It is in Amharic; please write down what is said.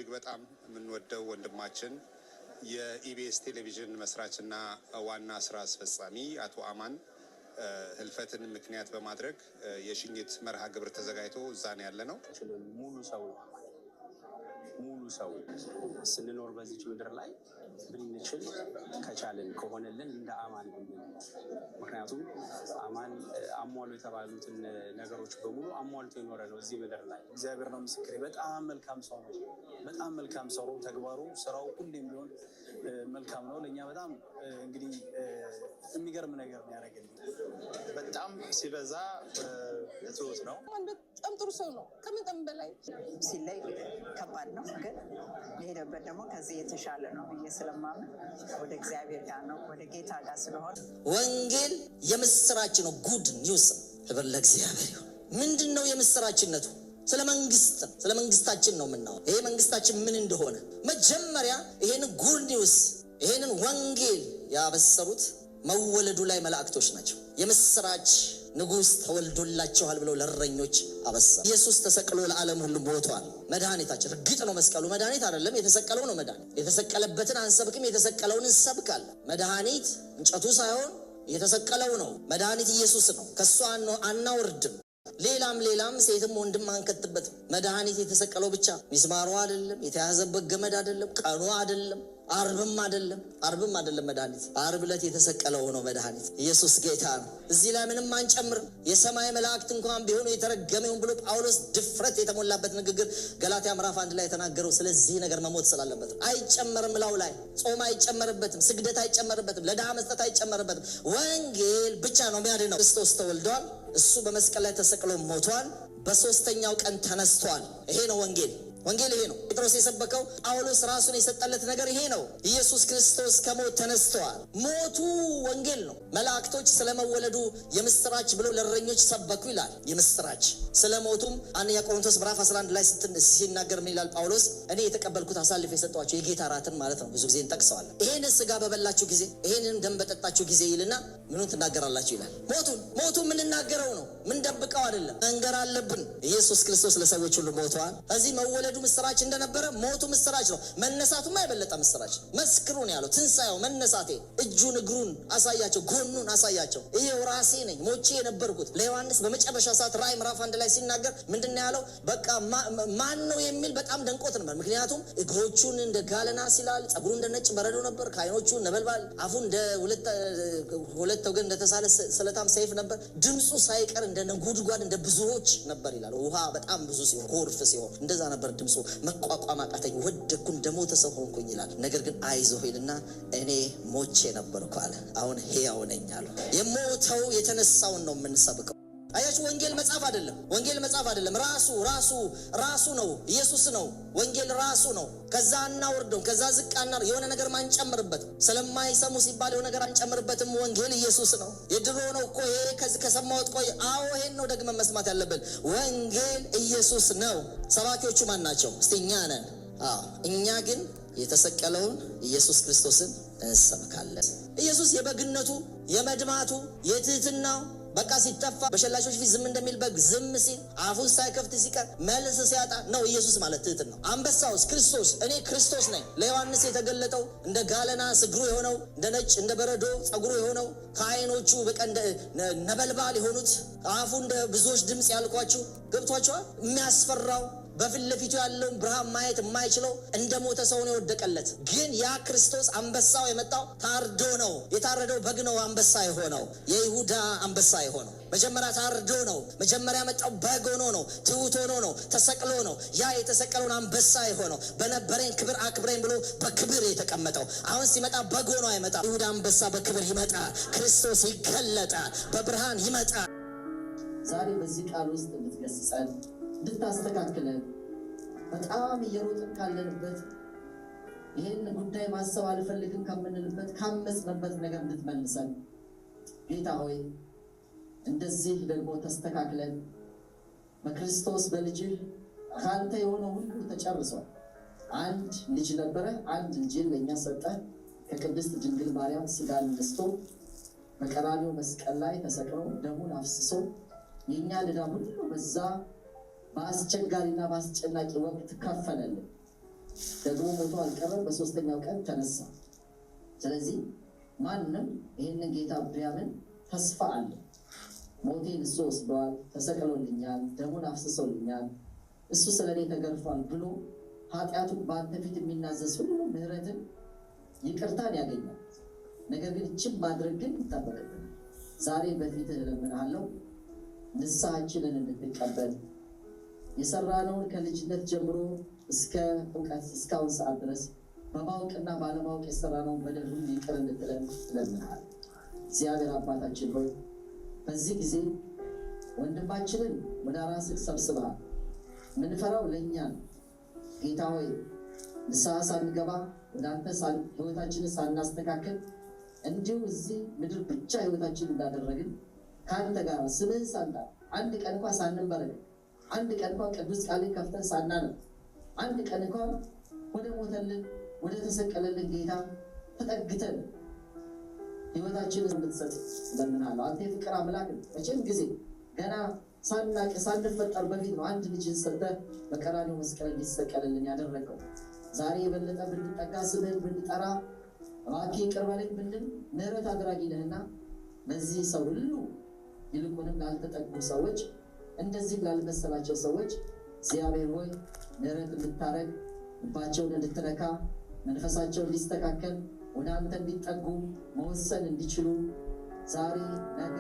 እጅግ በጣም የምንወደው ወንድማችን የኢቢኤስ ቴሌቪዥን መስራችና ዋና ስራ አስፈጻሚ አቶ አማን ህልፈትን ምክንያት በማድረግ የሽኝት መርሃ ግብር ተዘጋጅቶ እዛ ነው ያለነው። ሙሉ ሰው ስንኖር በዚች ምድር ላይ ብንችል ከቻልን ከሆነልን እንደ አማን ምክንያቱም አማን አሟሉ የተባሉትን ነገሮች በሙሉ አሟልቶ የኖረ ነው እዚህ ምድር ላይ። እግዚአብሔር ነው ምስክሬ። በጣም መልካም ሰው ነው። በጣም መልካም ሰው ነው። ተግባሩ፣ ስራው ሁሌም ቢሆን መልካም ነው። ለእኛ በጣም እንግዲህ የሚገርም ነገር ነው ያደረገልኝ። በጣም ሲበዛ ትሁት ነው። በጣም ጥሩ ሰው ነው። ከመጠን በላይ ሲለይ ከባድ ነው፣ ግን የሄደበት ደግሞ ከዚህ የተሻለ ነው ብዬ ስለማምን ወደ እግዚአብሔር ጋር ነው፣ ወደ ጌታ ጋር ስለሆነ ወንጌል የምስራች ነው። ጉድ ኒውስ። ክብር ለእግዚአብሔር ይሁን። ምንድን ነው የምስራችነቱ? ስለ መንግስታችን ነው የምናወራው። ይሄ መንግስታችን ምን እንደሆነ መጀመሪያ ይሄንን ጉድ ኒውስ፣ ይሄንን ወንጌል ያበሰሩት መወለዱ ላይ መላእክቶች ናቸው። የምስራች ንጉሥ ተወልዶላችኋል ብለው ለእረኞች አበሰሩ። ኢየሱስ ተሰቅሎ ለዓለም ሁሉ ሞቷል። መድኃኒታችን እርግጥ ነው መስቀሉ መድኃኒት አይደለም፣ የተሰቀለው ነው መድኃኒት። የተሰቀለበትን አንሰብክም፣ የተሰቀለውን እንሰብካለን። መድኃኒት እንጨቱ ሳይሆን የተሰቀለው ነው። መድኃኒት ኢየሱስ ነው። ከሱ አናወርድም። ሌላም ሴትም ወንድም አንከትበትም። መድኃኒት የተሰቀለው ብቻ። ሚስማሩ አይደለም፣ የተያዘበት ገመድ አይደለም፣ ቀኑ አይደለም፣ አርብም አይደለም። መድኃኒት አርብ ዕለት የተሰቀለው ነው መድኃኒት። ኢየሱስ ጌታ ነው። እዚህ ላይ ምንም አንጨምርም። የሰማይ መላእክት እንኳን ቢሆኑ የተረገመውን ብሎ ጳውሎስ ድፍረት የተሞላበት ንግግር ገላትያ ምዕራፍ 1 ላይ የተናገረው ስለዚህ ነገር መሞት ስላለበት አይጨመርም። ላው ላይ ጾም አይጨመርበትም፣ ስግደት አይጨመርበትም፣ ለድሃ መስጠት አይጨመርበትም። ወንጌል ብቻ ነው የሚያድነው። ክርስቶስ ተወልዷል። እሱ በመስቀል ላይ ተሰቅሎ ሞቷል። በሶስተኛው ቀን ተነስቷል። ይሄ ነው ወንጌል። ወንጌል ይሄ ነው። ጴጥሮስ የሰበከው፣ ጳውሎስ ራሱን የሰጠለት ነገር ይሄ ነው። ኢየሱስ ክርስቶስ ከሞት ተነስተዋል። ሞቱ ወንጌል ነው። መላእክቶች ስለመወለዱ የምስራች ብለው ለእረኞች ሰበኩ ይላል። የምስራች ስለሞቱም አንደኛ ቆሮንቶስ ምዕራፍ 11 ላይ ሲናገር ምን ይላል ጳውሎስ? እኔ የተቀበልኩት አሳልፌ የሰጠኋቸው የጌታ እራትን ማለት ነው። ብዙ ጊዜ እንጠቅሰዋለን። ይሄን ስጋ በበላችሁ ጊዜ፣ ይሄንን ደም በጠጣችሁ ጊዜ ይልና ምኑን ትናገራላችሁ ይላል። ሞቱን የምንናገረው ነው፣ ምንደብቀው አይደለም። መንገር አለብን። ኢየሱስ ክርስቶስ ለሰዎች ሁሉ ሞተዋል። እዚህ መወለዱ ምስራች እንደነበረ ሞቱ ምስራች ነው። መነሳቱማ የበለጠ ምስራች። መስክሩ ነው ያለው። ትንሳኤው፣ መነሳቴ፣ እጁን እግሩን አሳያቸው፣ ጎኑን አሳያቸው። ይሄው ራሴ ነኝ ሞቼ የነበርኩት። ለዮሐንስ በመጨረሻ ሰዓት ራእይ ምዕራፍ 1 ላይ ሲናገር ምንድን ነው ያለው? በቃ ማን ነው የሚል በጣም ደንቆት ነበር። ምክንያቱም እግሮቹን እንደ ጋለና ሲላል፣ ጸጉሩ እንደ ነጭ በረዶ ነበር፣ ከዓይኖቹ ነበልባል፣ አፉ እንደ ሁለት ወገን እንደተሳለ ስለታም ሰይፍ ነበር፣ ድምፁ ሳይቀር እንደ ነጎድጓድ እንደ ብዙዎች ነበር ይላል። ውሃ በጣም ብዙ ሲሆን፣ ጎርፍ ሲሆን እንደዛ ነበር ድምፁ። መቋቋም አቃተኝ፣ ወደኩ፣ እንደሞተ ሰው ሆንኩኝ ይላል። ነገር ግን አይዞህ ሄድና እኔ ሞቼ ነበርኩ አለ፣ አሁን ሕያው ነኝ አለ። የሞተው የተነሳውን ነው የምንሰብከው። አያችሁ፣ ወንጌል መጽሐፍ አይደለም። ራሱ ነው። ኢየሱስ ነው። ወንጌል ራሱ ነው። ከዛ እናወርደው፣ ከዛ ዝቅ የሆነ ነገር ማንጨምርበት። ስለማይሰሙ ሲባል የሆነ ነገር አንጨምርበትም። ወንጌል ኢየሱስ ነው። የድሮ ነው እኮ ይሄ ከሰማሁት ቆይ። አዎ ይሄን ነው ደግመን መስማት ያለብን። ወንጌል ኢየሱስ ነው። ሰባኪዎቹ ማን ናቸው? እስቲ እኛ ነን። እኛ ግን የተሰቀለውን ኢየሱስ ክርስቶስን እንሰብካለን። ኢየሱስ የበግነቱ፣ የመድማቱ፣ የትህትናው በቃ ሲተፋ በሸላቾች ፊት ዝም እንደሚል በግ ዝም ሲል አፉን ሳይከፍት ሲቀር መልስ ሲያጣ ነው ኢየሱስ ማለት ትህትና። አንበሳውስ ክርስቶስ፣ እኔ ክርስቶስ ነኝ። ለዮሐንስ የተገለጠው እንደ ጋለና እግሩ የሆነው እንደ ነጭ እንደ በረዶ ጸጉሩ የሆነው ከዓይኖቹ በቃ እንደ ነበልባል የሆኑት አፉ እንደ ብዙዎች ድምፅ ያልኳችሁ ገብቷችኋል? የሚያስፈራው በፊት ለፊቱ ያለውን ብርሃን ማየት የማይችለው እንደ ሞተ ሰው ነው የወደቀለት። ግን ያ ክርስቶስ አንበሳው የመጣው ታርዶ ነው። የታረደው በግ ነው አንበሳ የሆነው፣ የይሁዳ አንበሳ የሆነው። መጀመሪያ ታርዶ ነው። መጀመሪያ መጣው በግ ሆኖ ነው፣ ትሑት ሆኖ ነው፣ ተሰቅሎ ነው። ያ የተሰቀለውን አንበሳ የሆነው በነበረኝ ክብር አክብረኝ ብሎ በክብር የተቀመጠው አሁን ሲመጣ በግ ሆኖ አይመጣም። ይሁዳ አንበሳ በክብር ይመጣል። ክርስቶስ ይገለጣል፣ በብርሃን ይመጣል። ዛሬ በዚህ ቃል ውስጥ እንድትገስጸን እንድታስተካክለን በጣም እየሮጥን ካለንበት ይህን ጉዳይ ማሰብ አልፈልግም ከምንልበት ካመጽንበት ነገር እንድትመልሰን ጌታ ሆይ፣ እንደዚህ ደግሞ ተስተካክለን በክርስቶስ በልጅህ ካንተ የሆነ ሁሉ ተጨርሷል። አንድ ልጅ ነበረ፣ አንድ ልጅን ለእኛ ሰጠ። ከቅድስት ድንግል ማርያም ስጋን ነስቶ በቀራንዮ መስቀል ላይ ተሰቅሎ ደሙን አፍስሶ የእኛ ዕዳ ሁሉ በዛ በአስቸጋሪና በአስጨናቂ ወቅት ከፈለልን። ደግሞ ሞቶ አልቀረም፣ በሶስተኛው ቀን ተነሳ። ስለዚህ ማንም ይህንን ጌታ ቢያምን ተስፋ አለ። ሞቴን እሱ ወስደዋል፣ ተሰቅሎልኛል፣ ደሙን አፍስሶልኛል፣ እሱ ስለ እኔ ተገርፏል ብሎ ኃጢአቱን በአንተ ፊት የሚናዘዝ ሁሉ ምህረትን ይቅርታን ያገኛል። ነገር ግን እችን ማድረግ ግን ይጠበቅብናል። ዛሬ በፊትህ እለምንሃለሁ ንስሐችንን እንድትቀበል የሰራነውን ከልጅነት ጀምሮ እስከ እውቀት እስካሁን ሰዓት ድረስ በማወቅና ባለማወቅ የሰራነውን በደል ሁሉ ይቅር እንድትለን እለምንሃለሁ። እግዚአብሔር አባታችን ሆይ በዚህ ጊዜ ወንድማችንን ወደ ራስህ ሰብስበሃል። ምንፈራው ለእኛ ነው። ጌታ ሆይ ንስሐ ሳንገባ ወደ አንተ ህይወታችንን ሳናስተካከል እንዲሁ እዚህ ምድር ብቻ ህይወታችንን እንዳደረግን ከአንተ ጋር ስምህን ሳንጠራ አንድ ቀን እንኳን ሳንንበረከክ አንድ ቀን እንኳን ቅዱስ ቃልን ከፍተን ሳናነብ አንድ ቀን እንኳን ወደ ሞተልን ወደ ተሰቀለልን ጌታ ተጠግተን ህይወታችንን እንድትሰጥ እለምንሃለሁ። አንተ የፍቅር አምላክ ነህ። መቼም ጊዜ ገና ሳናቅ ሳንፈጠር በፊት ነው አንድ ልጅን ሰጥተህ በቀራንዮ መስቀል እንዲሰቀልልን ያደረገው። ዛሬ የበለጠ ብንጠጋ ስምህን ብንጠራ እባክህ ይቅር በለኝ ብንል ምህረት አድራጊ ነህና ለዚህ ሰው ሁሉ ይልቁንም ላልተጠጉ ሰዎች እንደዚህ ላልመሰላቸው ሰዎች እግዚአብሔር ሆይ ምህረት እንድታረግ ልባቸውን እንድትነካ መንፈሳቸውን እንዲስተካከል ወደ አንተ እንዲጠጉ መወሰን እንዲችሉ ዛሬ ነገ